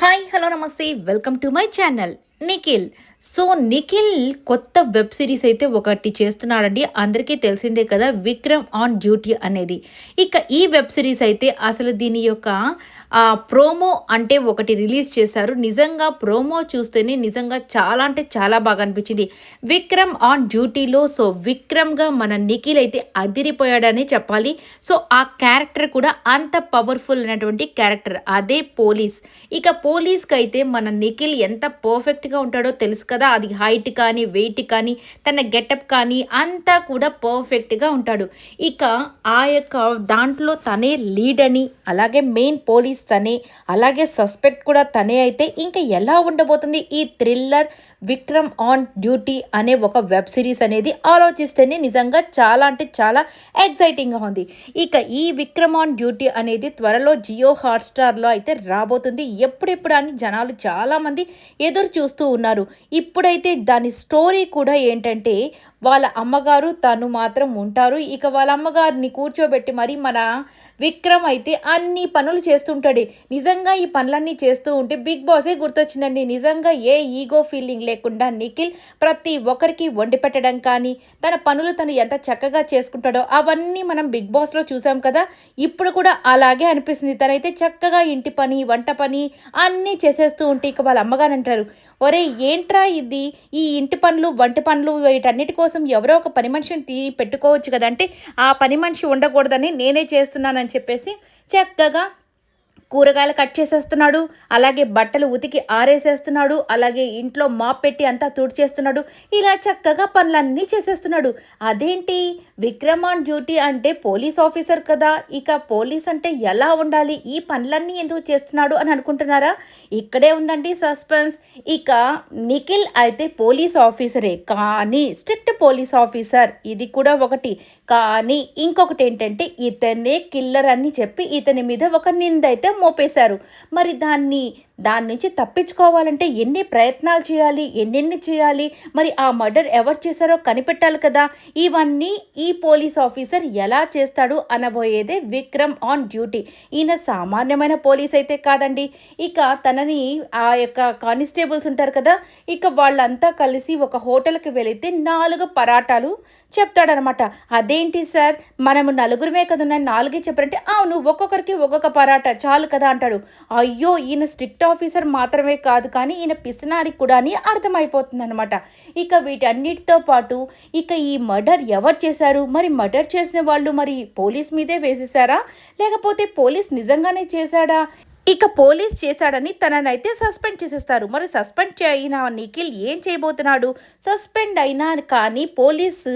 Hi hello నమస్తే welcome to my channel Nikhil. So Nikhil కొత్త web series అయితే ఒకటి చేస్తున్నాడండి. అందరికీ తెలిసిందే కదా, విక్రమ్ ఆన్ డ్యూటీ అనేది. ఇక ఈ వెబ్ సిరీస్ అయితే అసలు దీని యొక్క ప్రోమో అంటే ఒకటి రిలీజ్ చేశారు. నిజంగా ప్రోమో చూస్తేనే నిజంగా చాలా అంటే చాలా బాగా అనిపించింది. విక్రమ్ ఆన్ డ్యూటీలో సో విక్రమ్గా మన నిఖిల్ అయితే అదిరిపోయాడని చెప్పాలి. సో ఆ క్యారెక్టర్ కూడా అంత పవర్ఫుల్ అయినటువంటి క్యారెక్టర్, అదే పోలీస్. ఇక పోలీస్కి అయితే మన నిఖిల్ ఎంత పర్ఫెక్ట్గా ఉంటాడో తెలుసు కదా. అది హైట్ కానీ వెయిట్ కానీ తన గెటప్ కానీ అంతా కూడా పర్ఫెక్ట్గా ఉంటాడు. ఇక ఆ యొక్క దాంట్లో తనే లీడ్ అని, అలాగే మెయిన్ పోలీస్ తనే, అలాగే సస్పెక్ట్ కూడా తనే అయితే ఇంకా ఎలా ఉండబోతుంది ఈ థ్రిల్లర్ విక్రమ్ ఆన్ డ్యూటీ అనే ఒక వెబ్ సిరీస్ అనేది ఆలోచిస్తేనే నిజంగా చాలా అంటే చాలా ఎగ్జైటింగ్గా ఉంది. ఇక ఈ విక్రమ్ ఆన్ డ్యూటీ అనేది త్వరలో జియో హాట్స్టార్లో అయితే రాబోతుంది. ఎప్పుడెప్పుడు అని జనాలు చాలామంది ఎదురు చూస్తూ ఉన్నారు. ఇప్పుడైతే దాని స్టోరీ కూడా ఏంటంటే వాళ్ళ అమ్మగారు తను మాత్రం ఉంటారు. ఇక వాళ్ళ అమ్మగారిని కూర్చోబెట్టి మరి మన విక్రమ్ అయితే అన్ని పనులు చేస్తుంటాడు. నిజంగా ఈ పనులన్నీ చేస్తూ ఉంటే బిగ్ బాసే గుర్తొచ్చిందండి. నిజంగా ఏ ఈగో ఫీలింగ్ లేకుండా నిఖిల్ ప్రతి ఒక్కరికి వండి పెట్టడం కానీ, తన పనులు తను ఎంత చక్కగా చేసుకుంటాడో అవన్నీ మనం బిగ్ బాస్లో చూసాం కదా. ఇప్పుడు కూడా అలాగే అనిపిస్తుంది. తనైతే చక్కగా ఇంటి పని, వంట పని అన్నీ చేసేస్తూ ఉంటే ఇక వాళ్ళ అమ్మగారు అంటారు, ఒరే ఏంట్రా ఇది, ఈ ఇంటి పనులు వంట పనులు వీటన్నిటి కోసం ఎవరో ఒక పని మనిషిని పెట్టుకోవచ్చు కదా. అంటే ఆ పని మనిషి ఉండకూడదని నేనే చేస్తున్నానని చెప్పేసి చక్కగా కూరగాయలు కట్ చేసేస్తున్నాడు, అలాగే బట్టలు ఉతికి ఆరేసేస్తున్నాడు, అలాగే ఇంట్లో మాప్ పెట్టి అంతా తుడిచేస్తున్నాడు. ఇలా చక్కగా పనులన్నీ చేసేస్తున్నాడు. అదేంటి విక్రమ్ ఆన్ డ్యూటీ అంటే పోలీస్ ఆఫీసర్ కదా, ఇక పోలీస్ అంటే ఎలా ఉండాలి, ఈ పనులన్నీ ఎందుకు చేస్తున్నాడు అని అనుకుంటున్నారా? ఇక్కడే ఉందండి సస్పెన్స్. ఇక నిఖిల్ అయితే పోలీస్ ఆఫీసరే, కానీ స్ట్రిక్ట్ పోలీస్ ఆఫీసర్, ఇది కూడా ఒకటి. కానీ ఇంకొకటి ఏంటంటే ఇతనే కిల్లర్ అని చెప్పి ఇతని మీద ఒక నింద అయితే మోపేశారు. మరి దాని నుంచి తప్పించుకోవాలంటే ఎన్ని ప్రయత్నాలు చేయాలి, ఎన్నెన్ని చేయాలి, మరి ఆ మర్డర్ ఎవరు చేశారో కనిపెట్టాలి కదా. ఇవన్నీ ఈ పోలీస్ ఆఫీసర్ ఎలా చేస్తాడు అనబోయేదే విక్రమ్ ఆన్ డ్యూటీ. ఈయన సామాన్యమైన పోలీస్ అయితే కాదండి. ఇక తనని ఆ యొక్క కానిస్టేబుల్స్ ఉంటారు కదా, ఇక వాళ్ళంతా కలిసి ఒక హోటల్కి వెళితే 4 పరాటాలు చెప్తాడనమాట. అదేంటి సార్, మనము నలుగురమే కదా ఉన్నాను, 4 చెప్పారంటే అవును ఒక్కొక్కరికి ఒక్కొక్క పరాటా చాలు కదా అంటాడు. అయ్యో ఈయన స్ట్రిక్ట్ ఆఫీసర్ మాత్రమే కాదు కానీ ఈయన పిసినారి కూడా అని అర్థమైపోతుంది అనమాట. ఇక వీటన్నిటితో పాటు ఇక ఈ మర్డర్ ఎవరు చేశారు, మరి మర్డర్ చేసిన వాళ్ళు మరి పోలీస్ మీదే వేసేసారా, లేకపోతే పోలీస్ నిజంగానే చేశాడా? ఇక పోలీస్ చేశాడని తననైతే సస్పెండ్ చేసేస్తారు. మరి సస్పెండ్ అయిన నిఖిల్ ఏం చేయబోతున్నాడు? సస్పెండ్ అయినా కానీ పోలీసు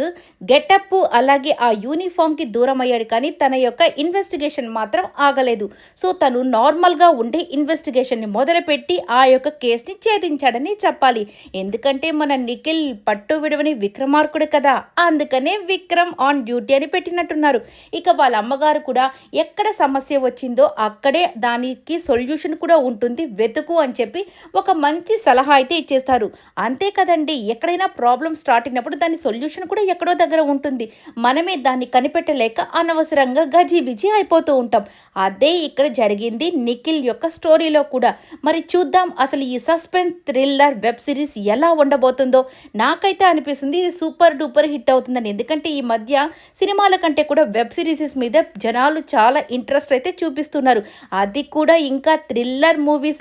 గెటప్ అలాగే ఆ యూనిఫామ్కి దూరం అయ్యాడు, కానీ తన యొక్క ఇన్వెస్టిగేషన్ మాత్రం ఆగలేదు. సో తను నార్మల్గా ఉండే ఇన్వెస్టిగేషన్ని మొదలుపెట్టి ఆ యొక్క కేసుని ఛేదించాడని చెప్పాలి. ఎందుకంటే మన నిఖిల్ పట్టు విడవని విక్రమార్కుడు కదా, అందుకనే విక్రమ్ ఆన్ డ్యూటీ అని పెట్టినట్టున్నారు. ఇక వాళ్ళ అమ్మగారు కూడా ఎక్కడ సమస్య వచ్చిందో అక్కడే దానికి సొల్యూషన్ కూడా ఉంటుంది, వెతుకు అని చెప్పి ఒక మంచి సలహా అయితే ఇచ్చేస్తారు. అంతే కదండి, ఎక్కడైనా ప్రాబ్లం స్టార్ట్ అయినప్పుడు దాని సొల్యూషన్ కూడా ఎక్కడో దగ్గర ఉంటుంది. మనమే దాన్ని కనిపెట్టలేక అనవసరంగా గజిబిజి అయిపోతూ ఉంటాం. అదే ఇక్కడ జరిగింది నిఖిల్ యొక్క స్టోరీలో కూడా. మరి చూద్దాం అసలు ఈ సస్పెన్స్ థ్రిల్లర్ వెబ్ సిరీస్ ఎలా ఉండబోతుందో. నాకైతే అనిపిస్తుంది ఇది సూపర్ డూపర్ హిట్ అవుతుందని. ఎందుకంటే ఈ మధ్య సినిమాల కంటే కూడా వెబ్ సిరీసెస్ మీద జనాలు చాలా ఇంట్రెస్ట్ అయితే చూపిస్తున్నారు. అది కూడా ఇంకా థ్రిల్లర్ మూవీస్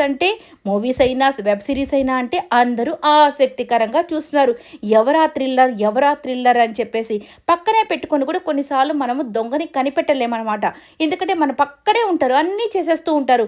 అయినా వెబ్ సిరీస్ అయినా అంటే అందరూ ఆసక్తికరంగా చూస్తున్నారు. ఎవరా థ్రిల్లర్ అని చెప్పేసి పక్కనే పెట్టుకొని కూడా కొన్నిసార్లు మనము దొంగని కనిపెట్టలేమన్నమాట. ఎందుకంటే మన పక్కనే ఉంటారు, అన్నీ చేసేస్తూ ఉంటారు.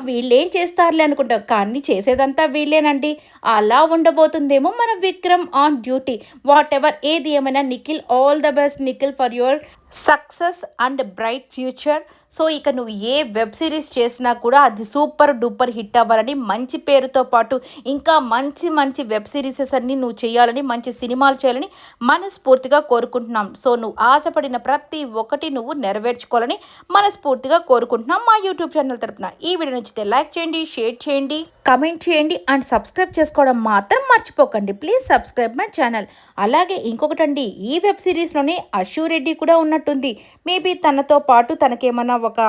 వీళ్ళేం చేస్తారులే అనుకుంటాం, కానీ చేసేదంతా వీళ్ళేనండి. అలా ఉండబోతుందేమో మన Vikram on duty. What ever ఏది ఏమైనా Nikhil, all the best Nikhil for your success and bright future. So ఇక నువ్వు ఏ వెబ్ సిరీస్ చేసినా కూడా అది సూపర్ డూపర్ హిట్ అవ్వాలని, మంచి పేరుతో పాటు ఇంకా మంచి మంచి వెబ్ సిరీసెస్ అన్నీ నువ్వు చేయాలని, మంచి సినిమాలు చేయాలని మనస్ఫూర్తిగా కోరుకుంటున్నాం. సో నువ్వు ఆశపడిన ప్రతి ఒక్కటి నువ్వు నెరవేర్చుకోవాలని మనస్ఫూర్తిగా కోరుకుంటున్నాం మా యూట్యూబ్ ఛానల్ తరపున. ఈ వీడియో నచ్చితే లైక్ చేయండి, షేర్ చేయండి, కమెంట్ చేయండి అండ్ సబ్స్క్రైబ్ చేసుకోవడం మాత్రం మర్చిపోకండి. Please subscribe my channel. అలాగే ఇంకొకటండి, ఈ వెబ్ సిరీస్లోనే అశు రెడ్డి కూడా ఉన్నట్టుంది. మేబీ తనతో పాటు తనకేమన్నా ఒక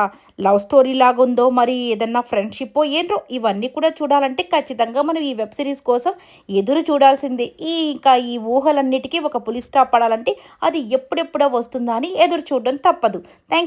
లవ్ స్టోరీ లాగా ఉందో, మరి ఏదన్నా ఫ్రెండ్షిప్ ఏంటో, ఇవన్నీ కూడా చూడాలంటే ఖచ్చితంగా మనం ఈ వెబ్ సిరీస్ కోసం ఎదురు చూడాల్సిందే. ఇంకా ఈ ఊహలన్నిటికీ ఒక పులి స్టాప్ పడాలంటే అది ఎప్పుడెప్పుడో వస్తుందా అని ఎదురు చూడడం తప్పదు. Thank you.